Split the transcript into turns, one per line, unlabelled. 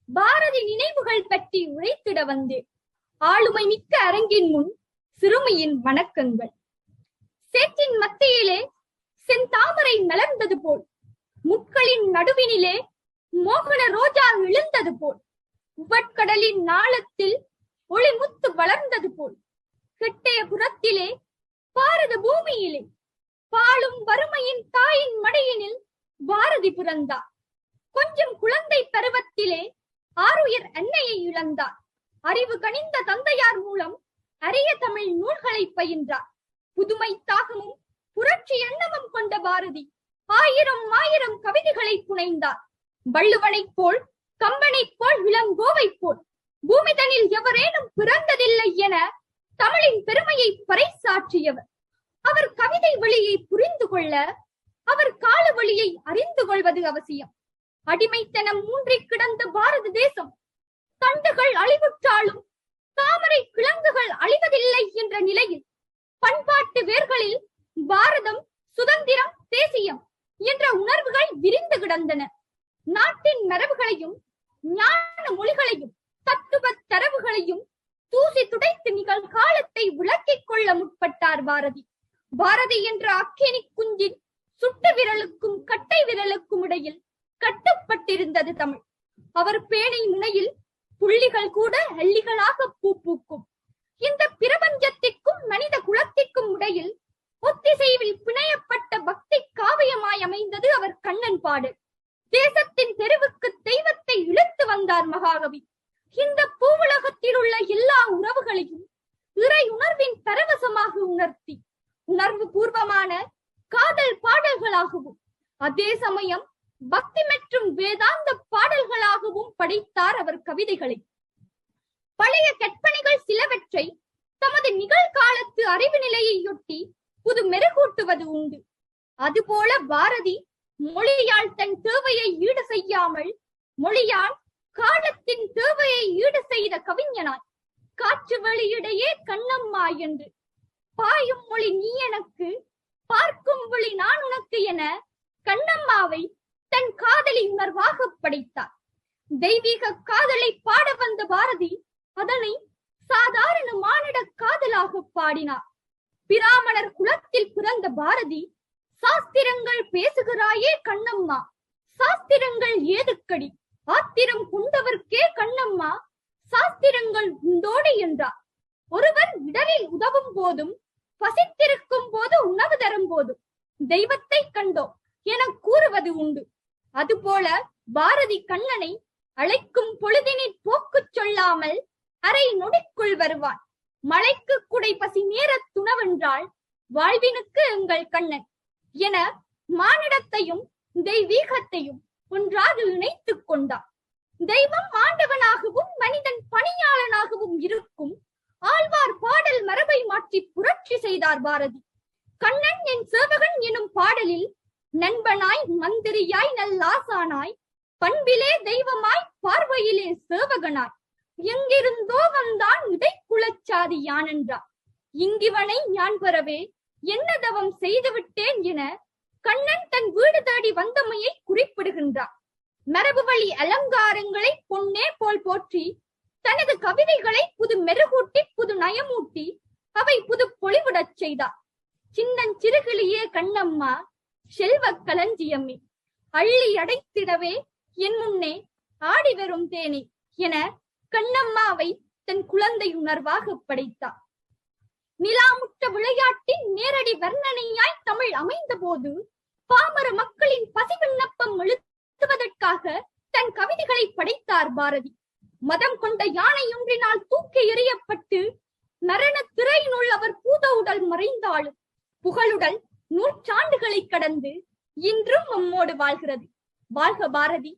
பாரதி நினைவுகள் பற்றி உரைத்திட வந்தேன். ஆளுமை மிக்க அரங்கின் முன் சிறுமியின் வணக்கங்கள். சேற்றின் மத்தியிலே செந்தாமரை மலர்ந்தது போல், முட்களின் நடுவினிலே மோகன ரோஜா எழுந்தது போல், உவட்கடலின் நாளத்தில் ஒளிமுத்து வளர்ந்தது போல், கெட்டைய புறத்திலே பாரத பூமியிலே பாலும் வறுமையின் தாயின் மடியினில் பாரதி பிறந்தார். கொஞ்சம் குழந்தை பருவத்திலே ஆருயிர் அன்னையை இழந்தார். அறிவு கனிந்த தந்தையார் மூலம் அரிய தமிழ் நூல்களை பயின்றார். புதுமை தாகமும் புரட்சி எண்ணமும் கொண்ட பாரதி ஆயிரம் ஆயிரம் கவிதைகளை புனைந்தார். வள்ளுவனைப் போல், கம்பனைப் போல், இளங்கோவைப் போல் பூமிதனில் எவரேனும் பிறந்ததில்லை என தமிழின் பெருமையை பறைசாற்றியவர். அவர் கவிதை வழியை புரிந்து கொள்ள அவர் கால வழியை அறிந்து கொள்வது அவசியம். அடிமைத்தனம் மூன்றிக் கிடந்த பாரத தேசம் தண்டுகள் அழிவுற்றாலும் தாமரை கிழங்குகள் அழிவதில்லை என்ற நிலையில் பண்பாட்டு வேர்களில் பாரதம், சுதந்திரம், தேசியம் என்ற உணர்வுகள் விரிந்து கிடந்தன. நாட்டின் மரபுகளையும் ஞான மொழிகளையும் தத்துவ தரவுகளையும் தூசி துடைத்து நிகழ்காலத்தை விளக்கிக் கொள்ள முற்பட்டார் பாரதி. பாரதி என்ற அக்கினி குஞ்சின் சுட்டு விரலுக்கும் கட்டை விரலுக்கும் இடையில் கட்டுப்பட்டிருந்தது தமிழ். அவர் பேணை முனையில் புள்ளிகள் கூட அள்ளிகளாக பூ பூக்கும். இந்த பிரபஞ்சத்திற்கும் மனித குலத்திற்கும் இடையில் ஒத்திசைவில் பிணையப்பட்ட பக்தி காவியமாய் அமைந்தது அவர் கண்ணன் பாடல். தேசத்தின் தெருவுக்கு தெய்வத்தை இழுத்து வந்தார் மகாகவி. இந்த பூவுலகத்தில் உள்ள எல்லா உறவுகளையும் இறை உணர்வின் பரவசமாக உணர்த்தி உணர்வு பூர்வமான காதல் பாடல்களாகவும் அதே சமயம் பக்தி மற்றும் வேதாந்த பாடல்களாகவும் படைத்தார் அவர் கவிதைகளை. பழைய கற்பனைகள் சிலவற்றை தமது நிகழ்காலத்து அறிவு நிலையையொட்டி புது மெருகூட்டுவது உண்டு. அதுபோல பாரதி மொழியால் தன் தேவையை ஈடு செய்யாமல் மொழியால் காலத்தின் தேவையை ஈடு செய்த கவிஞனாய், காற்று வெளியிடையே கண்ணம்மா என்று, பாயும் மொழி நீ எனக்கு, பார்க்கும் விழி நான் உனக்கு என கண்ணம்மாவை தன் காதலி உணர்வாக படைத்தார். தெய்வீக காதலை பாட வந்த பாரதி அதனை சாதாரண மானிட காதலாக பாடினார். பிராமணர் குலத்தில் பிறந்த பாரதி, சாஸ்திரங்கள் பேசுகிறாயே கண்ணம்மா, சாஸ்திரங்கள் ஏதுக்கடி, ஆத்திரம் கொண்டவர்க்கே கண்ணம்மா சாஸ்திரங்கள் உண்டோடு என்றார். ஒருவர் இடரில் உதவும் போதும், பசித்திருக்கும் போது உணவு தரும் போதும் தெய்வத்தை கண்டோம் என கூறுவது உண்டு. அதுபோல பாரதி கண்ணனை அழைக்கும் பொழுதினில் போக்கு சொல்லாமல் அரை நொடிக்குள் வருவான். மழைக்கு குடை பசி நேர துணவென்றால் வாழ்வினுக்கு எங்கள் கண்ணன் என மானிடத்தையும் தெய்வீகத்தையும் ஒன்றாக இணைத்துக் கொண்டார். தெய்வம் ஆண்டவனாகவும் மனிதன் பணியாளனாகவும் இருக்கும் ஆழ்வார் பாடல் மரபை மாற்றி புரட்சி செய்தார் பாரதி. கண்ணன் என் சேவகன் எனும் பாடலில் நண்பனாய், மந்திரியாய், நல்லாசானாய், பண்பிலே தெய்வமாய், பார்வையிலே சேவகனாய், எங்கிருந்தோ வந்தான் இடைக்குலச்சாதி யான் என்றார். இங்கிவனை ஞான் பெறவே என்ன தவம் செய்துவிட்டேன் என கண்ணன் தன் வீடு தேடி வந்தமையை குறிப்பிடுகின்றார். மரபு வழி அலங்காரங்களை பொன்னே போல் போற்றி தனது கவிதைகளை புது மெருகூட்டி புது நயமூட்டி அவை புது பொலிவுடச் செய்தார். சின்னஞ்சிறுகிளியே கண்ணம்மா, செல்வ களஞ்சியமே, அள்ளி அடைத்திடவே என் முன்னே ஆடி வரும் தேனே என கண்ணம்மாவை தன் குழந்தை உணர்வாக படைத்தார். நிலாமுட்ட விளையாட்டின் நேரடி வர்ணனையாய் தமிழ் அமைந்த போது பாமர மக்களின் பசி விண்ணப்பம் எழுதுவதற்காக தன் கவிதைகளை படைத்தார் பாரதி. மதம் கொண்ட யானை ஒன்றினால் தூக்கி எறியப்பட்டு மரண திரையினுள் அவர் பூத உடல் மறைந்தாலும் புகழுடல் நூற்றாண்டுகளை கடந்து இன்றும் நம்மோடு வாழ்கிறது. வாழ்க பாரதி!